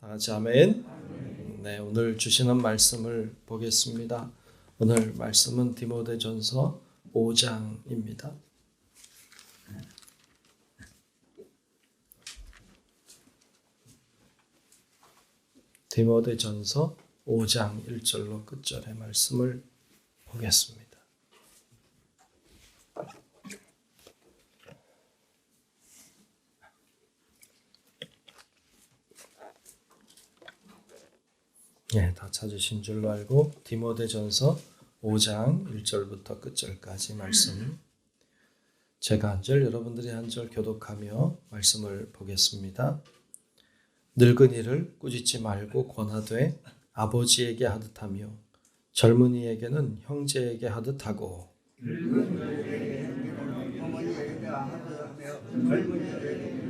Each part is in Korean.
다 같이 아멘. 네, 오늘 주시는 말씀을 보겠습니다. 오늘 말씀은 디모데전서 5장입니다. 디모데전서 5장 1절로 끝절의 말씀을 보겠습니다. 네, 다 찾으신 줄로 알고 디모데전서 5장 1절부터 끝절까지 말씀, 제가 한 절, 여러분들이 한 절 교독하며 말씀을 보겠습니다. 늙은이를 꾸짖지 말고 권하되 아버지에게 하듯 하며 젊은이에게는 형제에게 하듯 하고 어머니에게 하듯 하며 젊은이에게는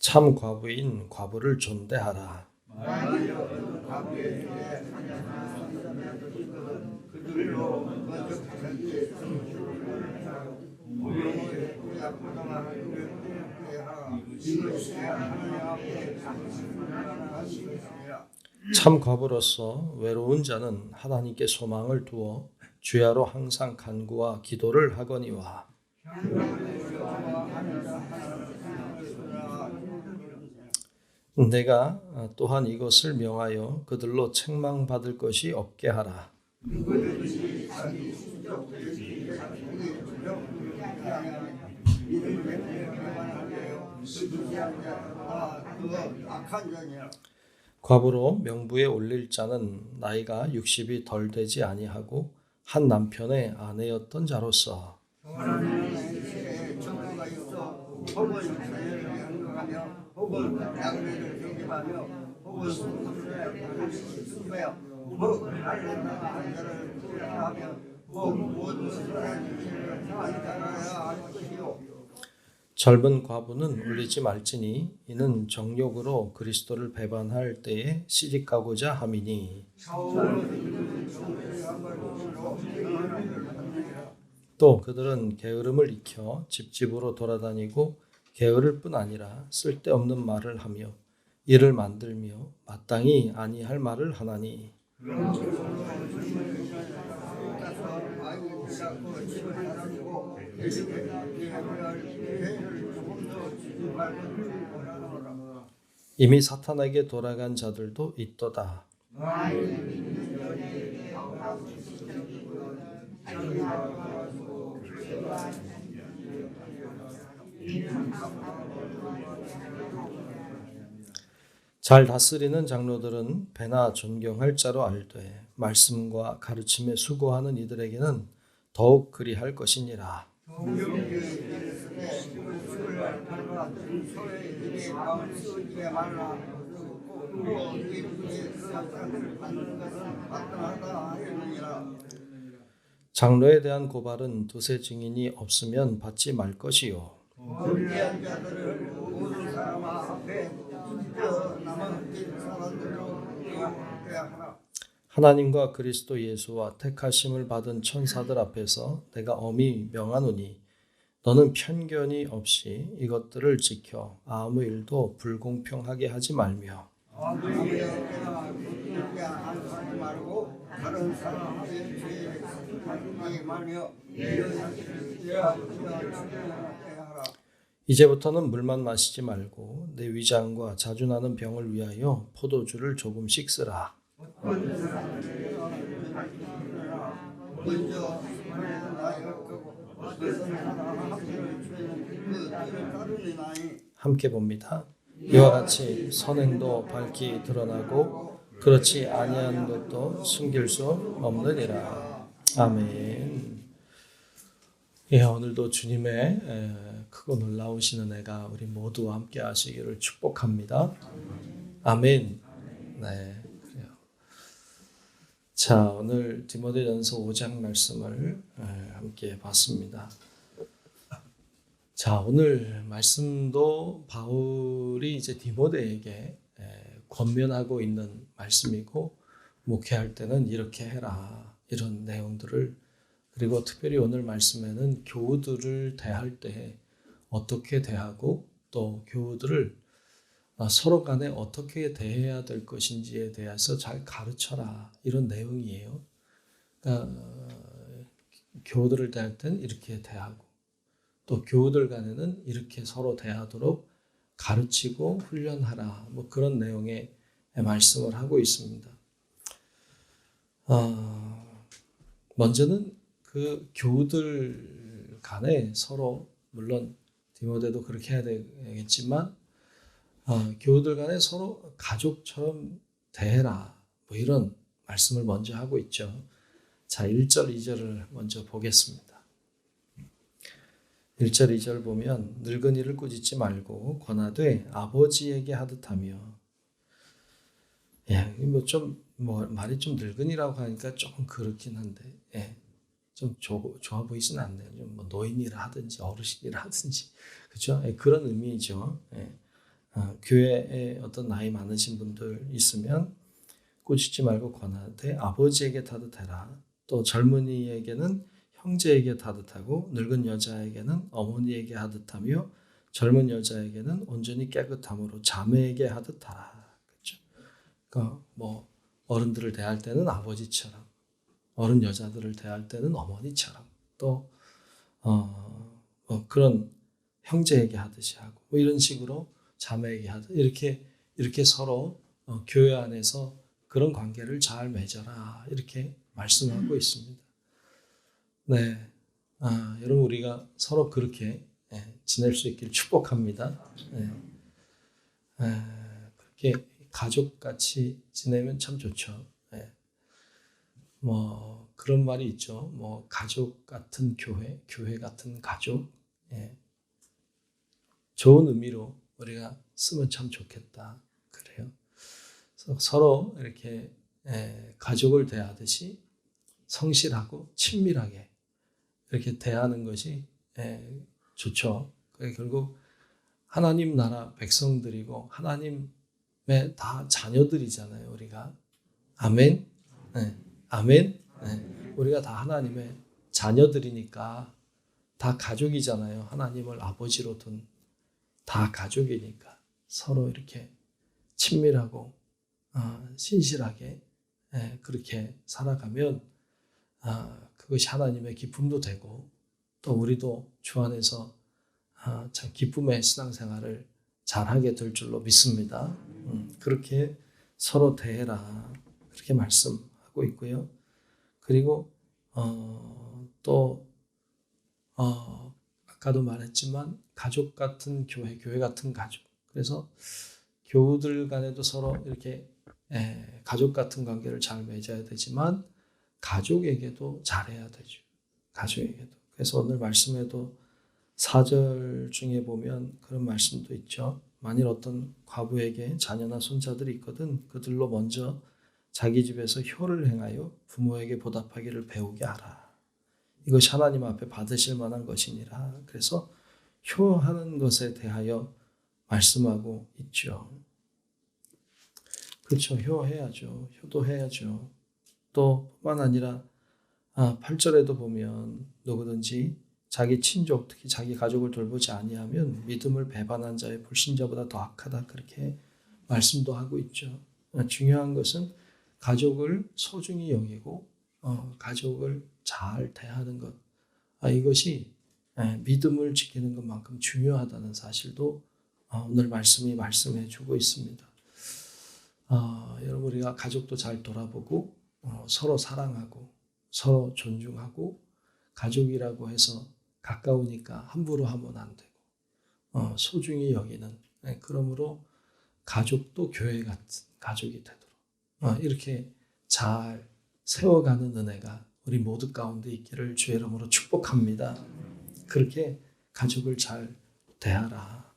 참 과부인 과부를 존대하라. 그들로 먼저 참 과부로서 외로운 자는 하나님께 소망을 두어 주야로 항상 간구와 기도를 하거니와 내가 또한 이것을 명하여 그들로 책망받을 것이 없게 하라. 과부로 명부에 올릴 자는 나이가 60이 덜 되지 아니하고 한 남편의 아내였던 자로서 혹은 나그네를 경계하며 혹은 승배하며 젊은 과부는 울리지 말지니 이는 정욕으로 그리스도를 배반할 때에 시집가고자 함이니 또 그들은 게으름을 익혀 집집으로 돌아다니고 게으를 뿐 아니라 쓸데없는 말을 하며 이를 만들며 마땅히 아니할 말을 하나니 이미 사탄에게 돌아간 자들도 있도다. 잘 다스리는 장로들은 배나 존경할 자로 알되 말씀과 가르침에 수고하는 이들에게는 더욱 그리할 것이니라. 장로에 대한 고발은 두세 증인이 없으면 받지 말 것이요. 하나님과 그리스도 예수와 택하심을 받은 천사들 앞에서 내가 엄히 명하노니 너는 편견이 없이 이것들을 지켜 아무 일도 불공평하게 하지 말며 이제부터는 물만 마시지 말고 내 위장과 자주 나는 병을 위하여 포도주를 조금씩 쓰라. 함께 봅니다. 이와 같이 선행도 밝히 드러나고 그렇지 아니한 것도 숨길 수 없느니라. 아멘. 예, 오늘도 주님의 크고 놀라우신 은혜가 우리 모두와 함께 하시기를 축복합니다. 아멘. 네, 그래요. 자, 오늘 디모데전서 5장 말씀을 함께 봤습니다. 자, 오늘 말씀도 바울이 이제 디모데에게 권면하고 있는 말씀이고, 목회할 때는 이렇게 해라, 이런 내용들을, 그리고 특별히 오늘 말씀에는 교우들을 대할 때 어떻게 대하고 또 교우들을 서로 간에 어떻게 대해야 될 것인지에 대해서 잘 가르쳐라, 이런 내용이에요. 그러니까 교우들을 대할 땐 이렇게 대하고, 또 교우들 간에는 이렇게 서로 대하도록 가르치고 훈련하라, 뭐 그런 내용의 말씀을 하고 있습니다. 먼저는 그 교우들 간에 서로, 물론 디모데도 그렇게 해야 되겠지만 교우들 간에 서로 가족처럼 대해라, 뭐 이런 말씀을 먼저 하고 있죠. 자, 1절 2절을 먼저 보겠습니다. 1절 2절 보면 늙은이를 꾸짖지 말고 권하되 아버지에게 하듯하며, 말이 좀 늙은이라고 하니까 조금 그렇긴 한데, 좀 좋아 보이진 않네요. 좀 뭐 노인이라 하든지 어르신이라 하든지, 그렇죠? 그런 의미죠. 교회에 어떤 나이 많으신 분들 있으면 꾸짖지 말고 권하되 아버지에게 다듯해라. 또 젊은이에게는 형제에게 다듯하고 늙은 여자에게는 어머니에게 하듯하며 젊은 여자에게는 온전히 깨끗함으로 자매에게 하듯하라. 그렇죠? 그러니까 뭐 어른들을 대할 때는 아버지처럼, 어른 여자들을 대할 때는 어머니처럼, 또 그런 형제에게 하듯이 하고, 뭐 이런 식으로 자매에게 하듯, 이렇게 서로 교회 안에서 그런 관계를 잘 맺어라, 이렇게 말씀하고 있습니다. 네, 여러분, 우리가 서로 그렇게 지낼 수 있기를 축복합니다. 그렇게 가족같이 지내면 참 좋죠. 뭐 그런 말이 있죠. 뭐 가족 같은 교회, 교회 같은 가족. 좋은 의미로 우리가 쓰면 참 좋겠다. 그래요. 그래서 서로 이렇게 가족을 대하듯이 성실하고 친밀하게 이렇게 대하는 것이 좋죠. 결국 하나님 나라 백성들이고 하나님의 다 자녀들이잖아요, 우리가. 아멘. 아멘. 우리가 다 하나님의 자녀들이니까 다 가족이잖아요. 하나님을 아버지로 둔 다 가족이니까 서로 이렇게 친밀하고 신실하게 그렇게 살아가면 그것이 하나님의 기쁨도 되고, 또 우리도 주 안에서 참 기쁨의 신앙생활을 잘하게 될 줄로 믿습니다. 그렇게 서로 대해라, 그렇게 말씀하고 있고요. 그리고 또 아까도 말했지만 가족 같은 교회, 교회 같은 가족. 그래서 교우들 간에도 서로 이렇게 가족 같은 관계를 잘 맺어야 되지만 가족에게도 잘해야 되죠. 가족에게도. 그래서 오늘 말씀에도 4절 중에 보면 그런 말씀도 있죠. 만일 어떤 과부에게 자녀나 손자들이 있거든 그들로 먼저 자기 집에서 효를 행하여 부모에게 보답하기를 배우게 하라. 이것이 하나님 앞에 받으실 만한 것이니라. 그래서 효하는 것에 대하여 말씀하고 있죠. 그렇죠. 효해야죠. 효도해야죠. 또 뿐만 아니라 8절에도 보면 누구든지 자기 친족, 특히 자기 가족을 돌보지 아니하면 믿음을 배반한 자의 불신자보다 더 악하다, 그렇게 말씀도 하고 있죠. 중요한 것은 가족을 소중히 여기고 가족을 잘 대하는 것, 이것이 믿음을 지키는 것만큼 중요하다는 사실도 오늘 말씀이 말씀해 주고 있습니다. 여러분, 우리가 가족도 잘 돌아보고 서로 사랑하고 서로 존중하고, 가족이라고 해서 가까우니까 함부로 하면 안 되고 소중히 여기는, 그러므로 가족도 교회 같은 가족이 되도록 이렇게 잘 세워가는 은혜가 우리 모두 가운데 있기를 주의 이름으로 축복합니다. 그렇게 가족을 잘 대하라.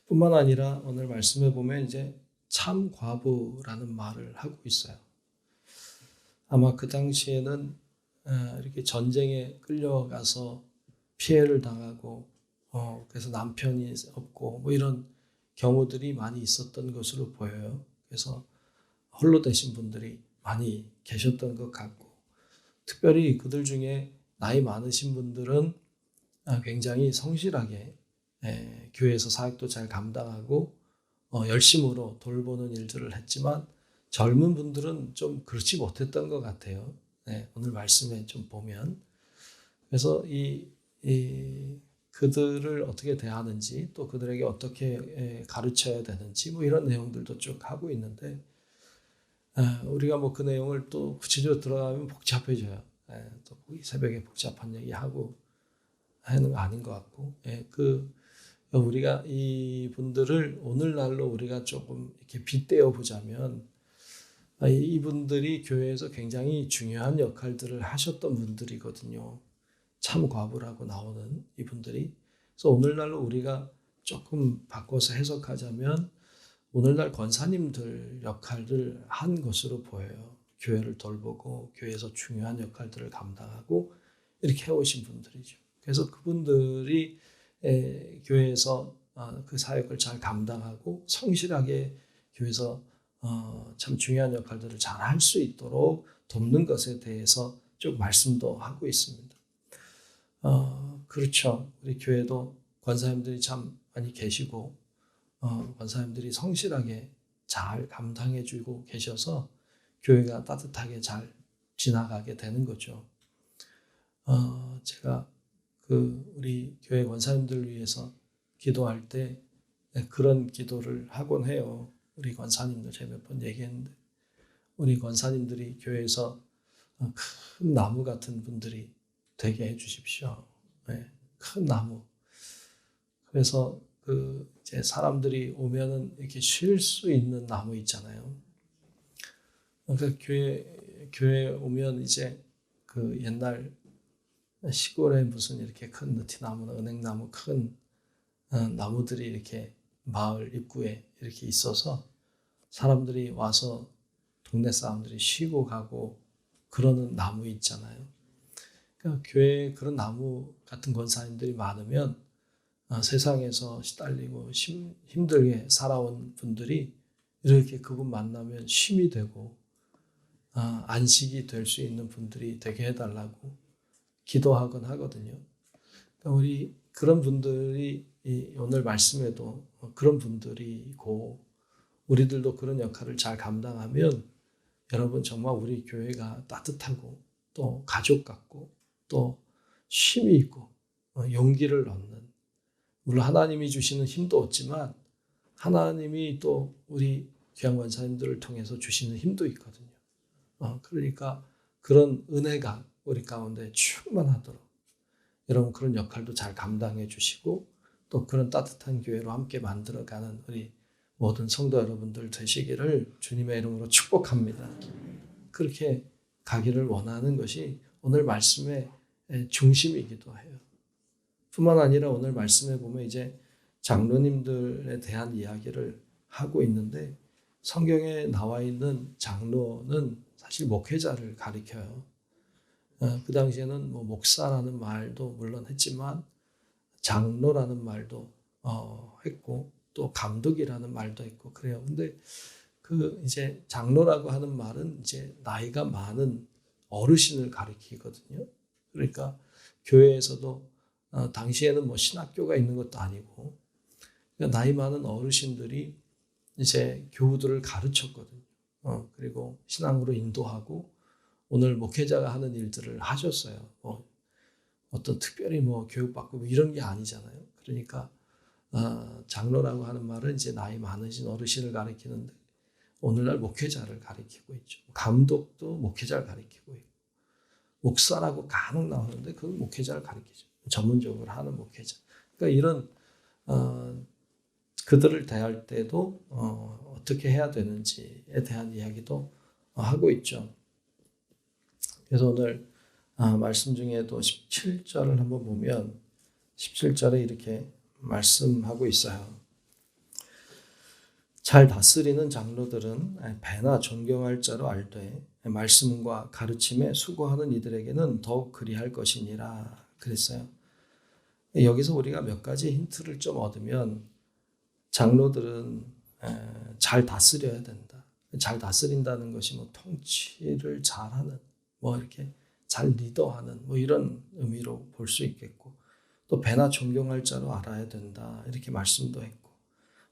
뿐만 아니라 오늘 말씀에 보면 이제 참 과부라는 말을 하고 있어요. 아마 그 당시에는 이렇게 전쟁에 끌려가서 피해를 당하고 그래서 남편이 없고 뭐 이런 경우들이 많이 있었던 것으로 보여요. 그래서 홀로 되신 분들이 많이 계셨던 것 같고, 특별히 그들 중에 나이 많으신 분들은 굉장히 성실하게 교회에서 사역도 잘 감당하고 열심으로 돌보는 일들을 했지만 젊은 분들은 좀 그렇지 못했던 것 같아요. 오늘 말씀에 좀 보면 그래서 그들을 어떻게 대하는지 또 그들에게 어떻게 가르쳐야 되는지 뭐 이런 내용들도 쭉 하고 있는데 우리가 뭐 그 내용을 또 구체적으로 들어가면 복잡해져요. 또 새벽에 복잡한 얘기하고 하는 거 아닌 것 같고 우리가 이 분들을 오늘날로 우리가 조금 이렇게 빗대어 보자면 이분들이 교회에서 굉장히 중요한 역할들을 하셨던 분들이거든요. 참과부라고 나오는 이분들이. 그래서 오늘날로 우리가 조금 바꿔서 해석하자면 오늘날 권사님들 역할을 한 것으로 보여요. 교회를 돌보고 교회에서 중요한 역할들을 감당하고 이렇게 해오신 분들이죠. 그래서 그분들이 교회에서 그 사역을 잘 감당하고 성실하게 교회에서 참 중요한 역할들을 잘 할 수 있도록 돕는 것에 대해서 쭉 말씀도 하고 있습니다. 그렇죠. 우리 교회도 권사님들이 참 많이 계시고 권사님들이 성실하게 잘 감당해주고 계셔서 교회가 따뜻하게 잘 지나가게 되는 거죠. 제가 우리 교회 권사님들 위해서 기도할 때 그런 기도를 하곤 해요. 우리 권사님들 제가 몇 번 얘기했는데 우리 권사님들이 교회에서 큰 나무 같은 분들이 되게 해주십시오. 큰 나무. 그래서 이제 사람들이 오면은 이렇게 쉴 수 있는 나무 있잖아요. 그러니까 교회 오면 이제 옛날 시골에 무슨 이렇게 큰 느티나무나 은행나무 큰 나무들이 이렇게 마을 입구에 이렇게 있어서 사람들이 와서 동네 사람들이 쉬고 가고 그러는 나무 있잖아요. 그러니까 교회에 그런 나무 같은 권사님들이 많으면 세상에서 시달리고 힘들게 살아온 분들이 이렇게 그분 만나면 쉼이 되고 안식이 될 수 있는 분들이 되게 해달라고 기도하곤 하거든요. 그러니까 우리 그런 분들이 오늘 말씀에도 그런 분들이고 우리들도 그런 역할을 잘 감당하면 여러분 정말 우리 교회가 따뜻하고 또 가족 같고 또 쉼이 있고 용기를 얻는 물론 하나님이 주시는 힘도 없지만 하나님이 또 우리 귀한 권사님들을 통해서 주시는 힘도 있거든요. 그러니까 그런 은혜가 우리 가운데 충만하도록 여러분 그런 역할도 잘 감당해 주시고 또 그런 따뜻한 교회로 함께 만들어가는 우리 모든 성도 여러분들 되시기를 주님의 이름으로 축복합니다. 그렇게 가기를 원하는 것이 오늘 말씀의 중심이기도 해요. 뿐만 아니라 오늘 말씀에 보면 이제 장로님들에 대한 이야기를 하고 있는데 성경에 나와 있는 장로는 사실 목회자를 가리켜요. 그 당시에는 뭐 목사라는 말도 물론 했지만 장로라는 말도 했고 또 감독이라는 말도 했고 그래요. 근데 이제 장로라고 하는 말은 이제 나이가 많은 어르신을 가리키거든요. 그러니까 교회에서도 당시에는 뭐 신학교가 있는 것도 아니고 그러니까 나이 많은 어르신들이 이제 교우들을 가르쳤거든요. 그리고 신앙으로 인도하고 오늘 목회자가 하는 일들을 하셨어요. 어떤 특별히 뭐 교육받고 뭐 이런 게 아니잖아요. 그러니까 장로라고 하는 말은 이제 나이 많으신 어르신을 가리키는데 오늘날 목회자를 가리키고 있죠. 감독도 목회자를 가리키고 있고 목사라고 간혹 나오는데 그건 목회자를 가리키죠. 전문적으로 하는 목회자. 그러니까 이런 그들을 대할 때도 어떻게 해야 되는지에 대한 이야기도 하고 있죠. 그래서 오늘 말씀 중에도 17절을 한번 보면 17절에 이렇게 말씀하고 있어요. 잘 다스리는 장로들은 배나 존경할 자로 알되 말씀과 가르침에 수고하는 이들에게는 더욱 그리할 것이니라 그랬어요. 여기서 우리가 몇 가지 힌트를 좀 얻으면 장로들은 잘 다스려야 된다. 잘 다스린다는 것이 뭐 통치를 잘하는 뭐 이렇게 잘 리더하는 뭐 이런 의미로 볼 수 있겠고 또 배나 존경할 자로 알아야 된다. 이렇게 말씀도 했고,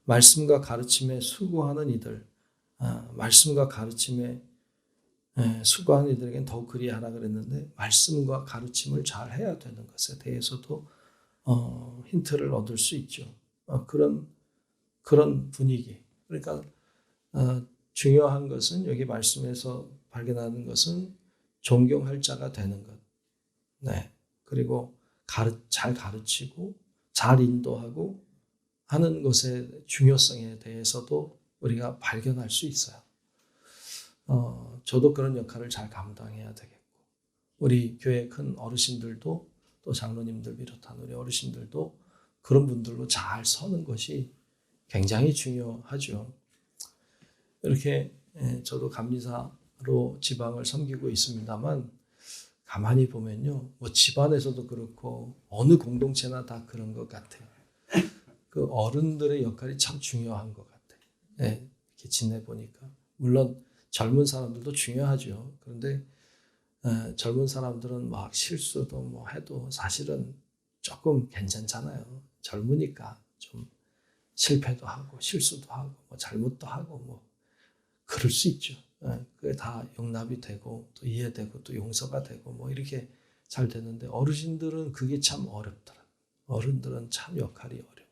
말씀과 가르침에 수고하는 이들, 말씀과 가르침에 수고하는 이들에겐 더욱 그리하라 그랬는데, 말씀과 가르침을 잘 해야 되는 것에 대해서도 힌트를 얻을 수 있죠. 그런 분위기. 그러니까 중요한 것은, 여기 말씀에서 발견하는 것은 존경할 자가 되는 것. 네. 그리고 잘 가르치고 잘 인도하고 하는 것의 중요성에 대해서도 우리가 발견할 수 있어요. 저도 그런 역할을 잘 감당해야 되겠고, 우리 교회 큰 어르신들도, 또 장로님들 비롯한 우리 어르신들도 그런 분들로 잘 서는 것이 굉장히 중요하죠. 이렇게 저도 감리사로 지방을 섬기고 있습니다만, 가만히 보면요, 뭐 집안에서도 그렇고 어느 공동체나 다 그런 것 같아요. 그 어른들의 역할이 참 중요한 것 같아요. 이렇게 지내보니까. 물론 젊은 사람들도 중요하죠. 그런데 젊은 사람들은 막 실수도 뭐 해도 사실은 조금 괜찮잖아요. 젊으니까 좀 실패도 하고 실수도 하고 뭐 잘못도 하고 뭐 그럴 수 있죠. 그게 다 용납이 되고 또 이해되고 또 용서가 되고 뭐 이렇게 잘 되는데, 어르신들은 그게 참 어렵더라. 어른들은 참 역할이 어려워.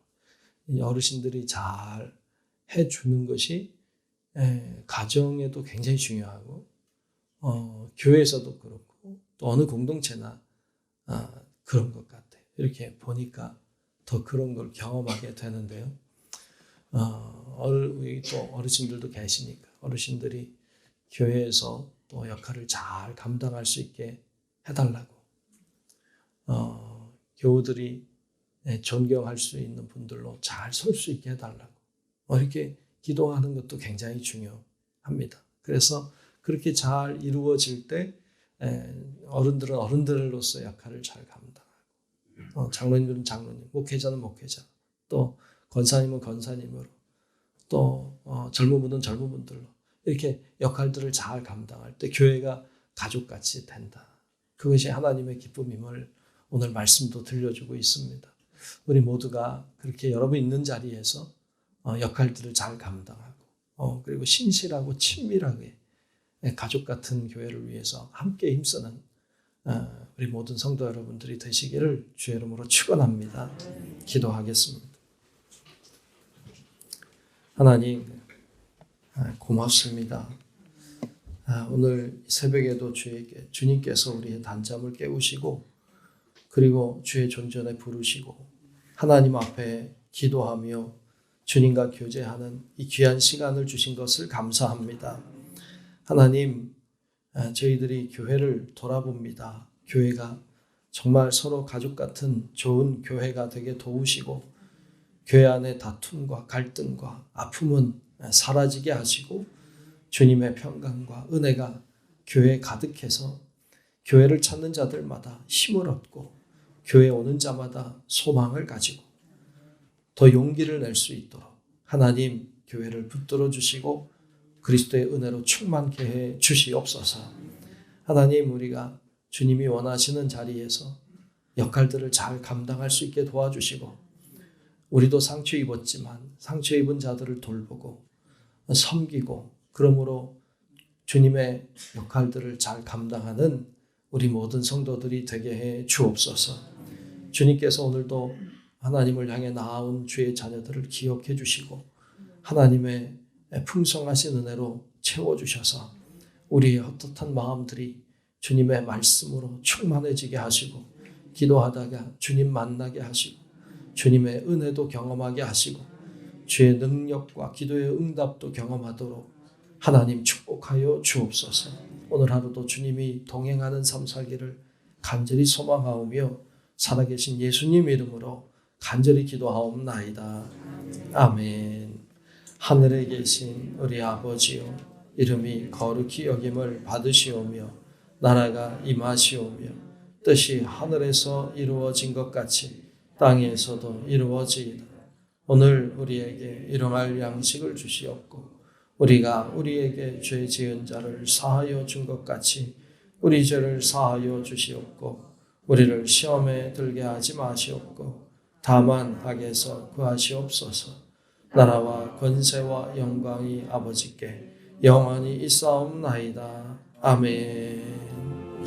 이 어르신들이 잘 해주는 것이 가정에도 굉장히 중요하고, 교회에서도 그렇고 또 어느 공동체나 그런 것 같아요. 이렇게 보니까 더 그런 걸 경험하게 되는데요. 또 어르신들도 계시니까 어르신들이 교회에서 또 역할을 잘 감당할 수 있게 해달라고, 교우들이 존경할 수 있는 분들로 잘 설 수 있게 해달라고 이렇게 기도하는 것도 굉장히 중요합니다. 그래서 그렇게 잘 이루어질 때 어른들은 어른들로서 역할을 잘 감당하고, 장로님들은 장로님, 목회자는 목회자, 또 권사님은 권사님으로, 또 젊은 분은 젊은 분들로 이렇게 역할들을 잘 감당할 때 교회가 가족같이 된다. 그것이 하나님의 기쁨임을 오늘 말씀도 들려주고 있습니다. 우리 모두가 그렇게 여러분 있는 자리에서 역할들을 잘 감당하고, 그리고 신실하고 친밀하게 가족 같은 교회를 위해서 함께 힘쓰는 우리 모든 성도 여러분들이 되시기를 주의 이름으로 축원합니다. 기도하겠습니다. 하나님, 고맙습니다. 오늘 새벽에도 주님께서 우리의 단잠을 깨우시고, 그리고 주의 존전에 부르시고 하나님 앞에 기도하며 주님과 교제하는 이 귀한 시간을 주신 것을 감사합니다. 하나님, 저희들이 교회를 돌아봅니다. 교회가 정말 서로 가족 같은 좋은 교회가 되게 도우시고, 교회 안에 다툼과 갈등과 아픔은 사라지게 하시고, 주님의 평강과 은혜가 교회에 가득해서 교회를 찾는 자들마다 힘을 얻고, 교회에 오는 자마다 소망을 가지고 더 용기를 낼 수 있도록 하나님 교회를 붙들어 주시고 그리스도의 은혜로 충만케 해 주시옵소서. 하나님, 우리가 주님이 원하시는 자리에서 역할들을 잘 감당할 수 있게 도와주시고, 우리도 상처 입었지만 상처 입은 자들을 돌보고 섬기고, 그러므로 주님의 역할들을 잘 감당하는 우리 모든 성도들이 되게 해 주옵소서. 주님께서 오늘도 하나님을 향해 나아온 주의 자녀들을 기억해 주시고 하나님의 풍성하신 은혜로 채워주셔서 우리의 헛헛한 마음들이 주님의 말씀으로 충만해지게 하시고, 기도하다가 주님 만나게 하시고 주님의 은혜도 경험하게 하시고 주의 능력과 기도의 응답도 경험하도록 하나님 축복하여 주옵소서. 오늘 하루도 주님이 동행하는 삶 살기를 간절히 소망하오며 살아계신 예수님 이름으로 간절히 기도하옵나이다. 아멘. 하늘에 계신 우리 아버지요, 이름이 거룩히 여김을 받으시오며 나라가 임하시오며 뜻이 하늘에서 이루어진 것 같이 땅에서도 이루어지이다. 오늘 우리에게 일용할 양식을 주시옵고, 우리가 우리에게 죄 지은 자를 사하여 준 것 같이 우리 죄를 사하여 주시옵고, 우리를 시험에 들게 하지 마시옵고 다만 악에서 구하시옵소서. 나라와 권세와 영광이 아버지께 영원히 있사옵나이다. 아멘.